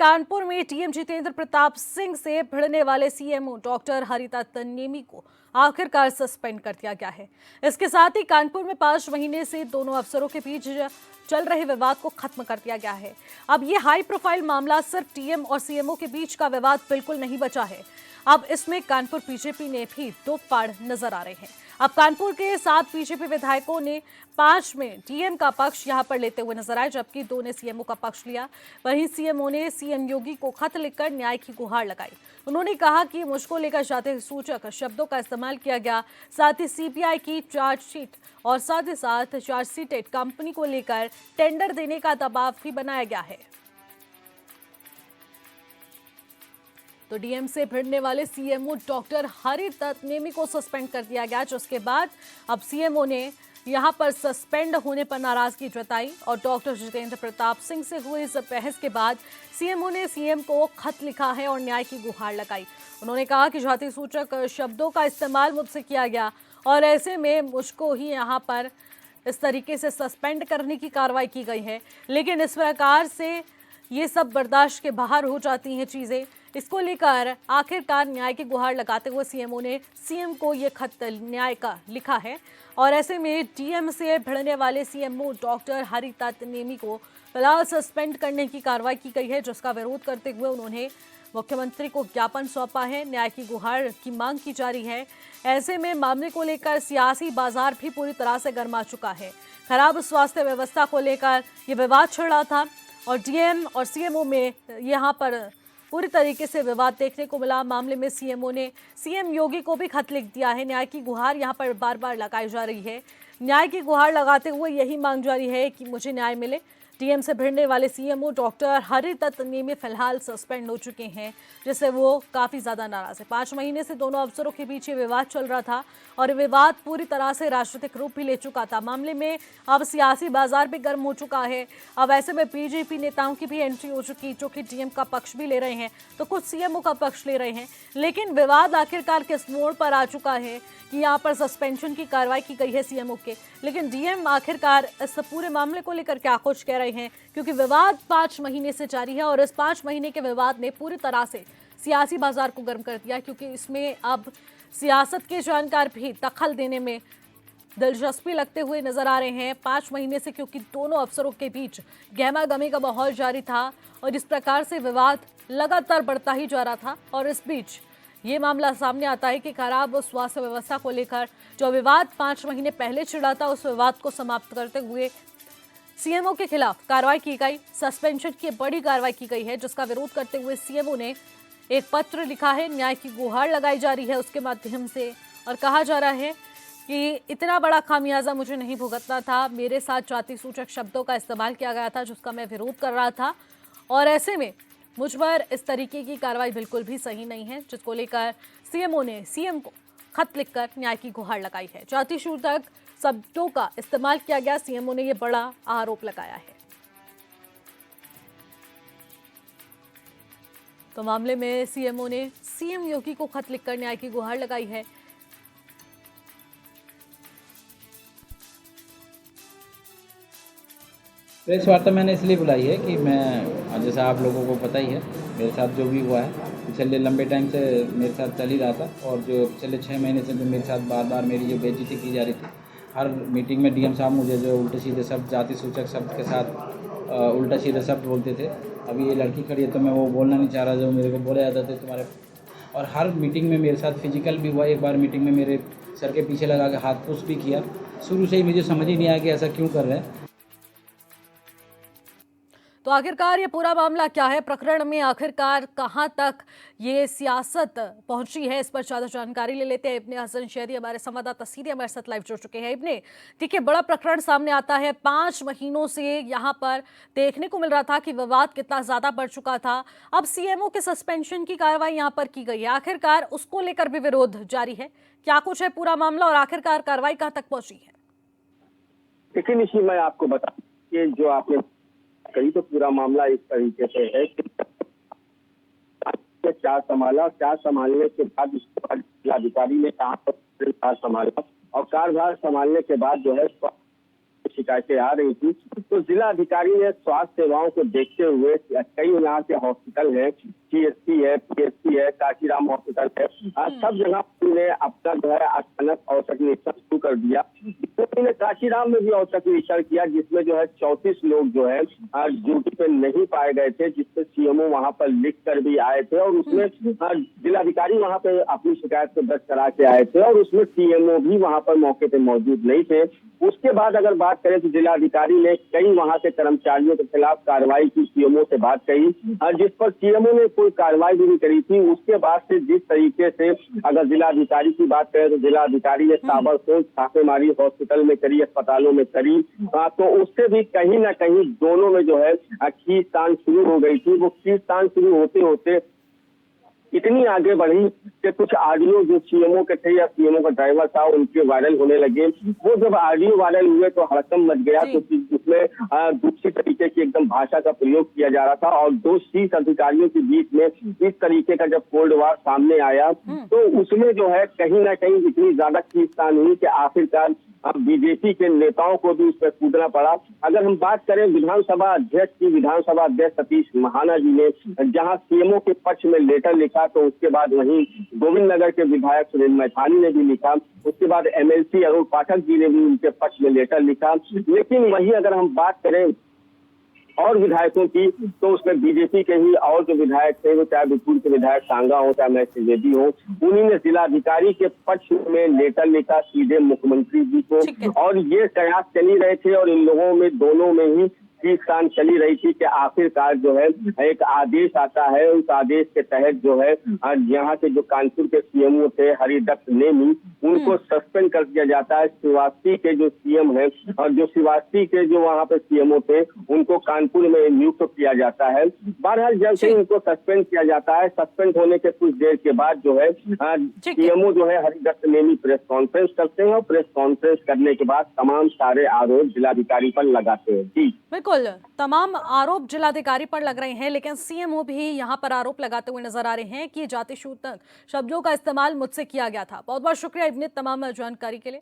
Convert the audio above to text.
कानपुर में टीएम जितेंद्र प्रताप सिंह से भिड़ने वाले सीएमओ डॉक्टर हरिदत्त नेमी को आखिरकार सस्पेंड कर दिया गया है। इसके साथ ही कानपुर में 5 महीने से दोनों अफसरों के बीच चल रहे विवाद को खत्म कर दिया गया है। अब ये हाई प्रोफाइल मामला सिर्फ टीएम और सीएमओ के बीच का विवाद बिल्कुल नहीं बचा है। अब इसमें कानपुर बीजेपी ने भी दो फाड़ नजर आ रहे हैं। अब कानपुर के 7 बीजेपी विधायकों ने 5 में टीएम का पक्ष यहां पर लेते हुए नजर आए, जबकि 2 ने सीएमओ का पक्ष लिया। वहीं सीएमओ ने सीएम योगी को खत लिखकर न्याय की गुहार लगाई। उन्होंने कहा कि मुझको लेकर जाति सूचक शब्दों का इस्तेमाल किया गया, साथ ही सीबीआई की चार्जशीट और साथ ही साथ चार्जशीटेड कंपनी को लेकर टेंडर देने का दबाव भी बनाया गया है। तो डीएम से भिड़ने वाले सीएमओ डॉक्टर हरिदत्त नेमी को सस्पेंड कर दिया गया, जिसके बाद अब सीएमओ ने यहां पर सस्पेंड होने पर नाराजगी जताई और डॉक्टर जितेंद्र प्रताप सिंह से हुई इस बहस के बाद सीएमओ ने सीएम को खत लिखा है और न्याय की गुहार लगाई। उन्होंने कहा कि जाति सूचक शब्दों का इस्तेमाल मुझसे किया गया और ऐसे में मुझको ही यहां पर इस तरीके से सस्पेंड करने की कार्रवाई की गई है, लेकिन इस प्रकार से ये सब बर्दाश्त के बाहर हो जाती हैं चीज़ें। इसको लेकर आखिरकार न्याय की गुहार लगाते हुए सीएमओ ने सीएम को ये खत न्याय का लिखा है और ऐसे में डीएम से भिड़ने वाले सीएमओ डॉक्टर हरिदत्त नेमी को फिलहाल सस्पेंड करने की कार्रवाई की गई है, जिसका विरोध करते हुए उन्होंने मुख्यमंत्री को ज्ञापन सौंपा है। न्याय की गुहार की मांग की जा रही है। ऐसे में मामले को लेकर सियासी बाजार भी पूरी तरह से गर्मा चुका है। खराब स्वास्थ्य व्यवस्था को लेकर ये विवाद छिड़ रहा था और डीएम और सीएमओ में यहाँ पर पूरी तरीके से विवाद देखने को मिला। मामले में सीएमओ ने सीएम योगी को भी खत लिख दिया है। न्याय की गुहार यहाँ पर बार बार लगाई जा रही है। न्याय की गुहार लगाते हुए यही मांग जारी है कि मुझे न्याय मिले। डीएम से भिड़ने वाले सीएमओ डॉक्टर हरिदत्त नेमी फिलहाल सस्पेंड हो चुके हैं, जिससे वो काफ़ी ज़्यादा नाराज है। 5 महीने से दोनों अफसरों के बीच ये विवाद चल रहा था और विवाद पूरी तरह से राजनीतिक रूप भी ले चुका था। मामले में अब सियासी बाजार भी गर्म हो चुका है। अब ऐसे में बीजेपी नेताओं की भी एंट्री हो चुकी, जो कि डीएम का पक्ष भी ले रहे हैं तो कुछ सीएमओ का पक्ष ले रहे हैं। लेकिन विवाद आखिरकार किस मोड़ पर आ चुका है कि यहाँ पर सस्पेंशन की कार्रवाई की गई है सीएमओ के, लेकिन डीएम आखिरकार इस पूरे मामले को लेकर क्या कुछ कह रहे हैं, क्योंकि विवाद 5 महीने से जारी है और इस 5 महीने के विवाद ने पूरी तरह से सियासी बाजार को गर्म कर दिया, क्योंकि इसमें अब सियासत के जानकार भी दखल देने में दिलचस्पी लगते हुए नजर आ रहे हैं 5 महीने से, क्योंकि दोनों अफसरों के बीच गहमा गमी का माहौल जारी था और इस प्रकार से विवाद लगातार बढ़ता ही जा रहा था। और इस बीच ये मामला सामने आता है कि खराब स्वास्थ्य व्यवस्था को लेकर जो विवाद 5 महीने पहले छिड़ा था, उस विवाद को समाप्त करते हुए सीएमओ के खिलाफ कार्रवाई की गई। सस्पेंशन की बड़ी कार्रवाई की गई है, जिसका विरोध करते हुए सीएमओ ने एक पत्र लिखा है। न्याय की गुहार लगाई जा रही है उसके माध्यम से और कहा जा रहा है कि इतना बड़ा खामियाजा मुझे नहीं भुगतना था। मेरे साथ जाति सूचक शब्दों का इस्तेमाल किया गया था, जिसका मैं विरोध कर रहा था और ऐसे में मुझ पर इस तरीके की कार्रवाई बिल्कुल भी सही नहीं है, जिसको लेकर सीएमओ ने सीएम को खत लिखकर न्याय की गुहार लगाई है। जाति सूचक शब्दों का इस्तेमाल किया गया, सीएमओ ने यह बड़ा आरोप लगाया है। तो मामले में सीएमओ ने सीएम योगी को खत लिखकर न्याय की गुहार लगाई है। प्रेस वार्ता मैंने इसलिए बुलाई है कि मैं, जैसा आप लोगों को पता ही है, मेरे साथ जो भी हुआ है पिछले लंबे टाइम से मेरे साथ चल ही रहा था और जो पिछले 6 महीने से जो मेरे साथ बार बार मेरी जो बेइज्जती की जा रही थी, हर मीटिंग में डीएम साहब मुझे जो उल्टे सीधे शब्द, जाति सूचक शब्द के साथ उल्टा सीधे शब्द बोलते थे। अभी ये लड़की खड़ी है तो मैं वो बोलना नहीं चाह रहा जो मेरे को बोले जाते थे तुम्हारे, और हर मीटिंग में मेरे साथ फिजिकल भी हुआ। एक बार मीटिंग में मेरे सर के पीछे लगा के हाथ पुश भी किया। शुरू से ही मुझे समझ ही नहीं आया कि ऐसा क्यों कर रहे हैं। तो आखिरकार ये पूरा मामला क्या है, प्रकरण में आखिरकार कहां तक ये सियासत पहुंची है, इस पर ज्यादा जानकारी ले लेते हैं। इब्ने हसन शहरी हमारे संवाददाता सीधे हमारे साथ लाइव जुड़ चुके हैं। इब्ने, देखिए बड़ा प्रकरण सामने आता है। 5 महीनों से यहाँ पर देखने को मिल रहा था कि विवाद कितना ज्यादा बढ़ चुका था। अब सीएमओ के सस्पेंशन की कार्रवाई यहाँ पर की गई है, आखिरकार उसको लेकर भी विरोध जारी है। क्या कुछ है पूरा मामला और आखिरकार कार्रवाई कहाँ तक पहुंची है? लेकिन इसी मैं आपको बता कि जो आपने कही तो पूरा मामला इस तरीके से है कि क्या संभाला, क्या संभालने के बाद जिलाधिकारी ने कहा संभाला और कार्यभार संभालने के बाद जो है शिकायतें आ रही थी तो जिला अधिकारी ने स्वास्थ्य सेवाओं को देखते हुए कई यहाँ के हॉस्पिटल है, CSC है, PSC है, काशीराम हॉस्पिटल है, सब जगह उन्होंने अपना जो है अचानक औचक निरीक्षण शुरू कर दिया। उन्होंने काशीराम में भी औचक निरीक्षण किया, जिसमें जो है 34 लोग जो है ड्यूटी पे नहीं पाए गए थे, जिसपे CMO वहां पर लिख कर भी आए थे और उसमें जिलाधिकारी वहां पे अपनी शिकायत को दर्ज करा के आए थे और उसमें CMO भी वहां पर मौके पे मौजूद नहीं थे। उसके बाद अगर बात करें तो जिलाधिकारी ने कई वहां के कर्मचारियों के खिलाफ कार्रवाई की, CMO से बात कही, जिस पर CMO ने कोई कार्रवाई भी नहीं करी थी। उसके बाद से जिस तरीके से अगर जिलाधिकारी की बात करें तो जिलाधिकारी ने ताबड़तोड़ छापेमारी हॉस्पिटल में करी, अस्पतालों में करी, तो उससे भी कहीं ना कहीं दोनों में जो है खींचतान शुरू हो गई थी। वो खींचतान शुरू होते होते इतनी आगे बढ़ी कि कुछ ऑडियो जो CMO के थे या CMO का ड्राइवर था उनके वायरल होने लगे। वो जब ऑडियो वायरल हुए तो हड़कंप मच गया, तो उसमें दूसरी तरीके की एकदम भाषा का प्रयोग किया जा रहा था और दो शीर्ष अधिकारियों के बीच में इस तरीके का जब कोल्ड वार सामने आया तो उसमें जो है कहीं ना कहीं इतनी ज्यादा खींचतान हुई कि आखिरकार बीजेपी के नेताओं को भी उस पर कूदना पड़ा। अगर हम बात करें विधानसभा अध्यक्ष की, विधानसभा अध्यक्ष सतीश महाना जी ने जहां CMO के पक्ष में लेटर लिखा, तो उसके बाद वहीं गोविंद नगर के विधायक सुनील मैठानी ने भी लिखा, उसके बाद MLC अरुण पाठक जी ने भी उनके पक्ष में लेटर लिखा। लेकिन वहीं अगर हम बात करें और विधायकों की, तो उसमें बीजेपी के ही और जो विधायक थे, वो चाहे बिठूर के विधायक सांगा हो, चाहे महेश त्रिवेदी हो, उन्हीं ने जिलाधिकारी के पक्ष में लेटर लिखा सीधे मुख्यमंत्री जी को। और ये कयास चली रहे थे और इन लोगों में दोनों में ही खींचतान चली रही थी कि आखिरकार जो है एक आदेश आता है, उस आदेश के तहत जो है यहाँ के जो कानपुर के CMO थे हरिदत्त नेमी, उनको सस्पेंड कर दिया जाता है। श्रीवास्तव के जो CM है और जो श्रीवास्तव के जो वहाँ पे CMO थे उनको कानपुर में नियुक्त किया जाता है। बहरहाल जब से उनको सस्पेंड किया जाता है, सस्पेंड होने के कुछ देर के बाद जो है CMO जो है हरिदत्त नेमी प्रेस कॉन्फ्रेंस करते हैं और प्रेस कॉन्फ्रेंस करने के बाद तमाम सारे आरोप जिलाधिकारी पर लगाते हैं। जी बिल्कुल, तमाम आरोप जिलाधिकारी पर लग रहे हैं, लेकिन CMO भी यहां पर आरोप लगाते हुए नजर आ रहे हैं कि जाति सूचक शब्दों का इस्तेमाल मुझसे किया गया था। बहुत बहुत शुक्रिया इतनी तमाम जानकारी के लिए।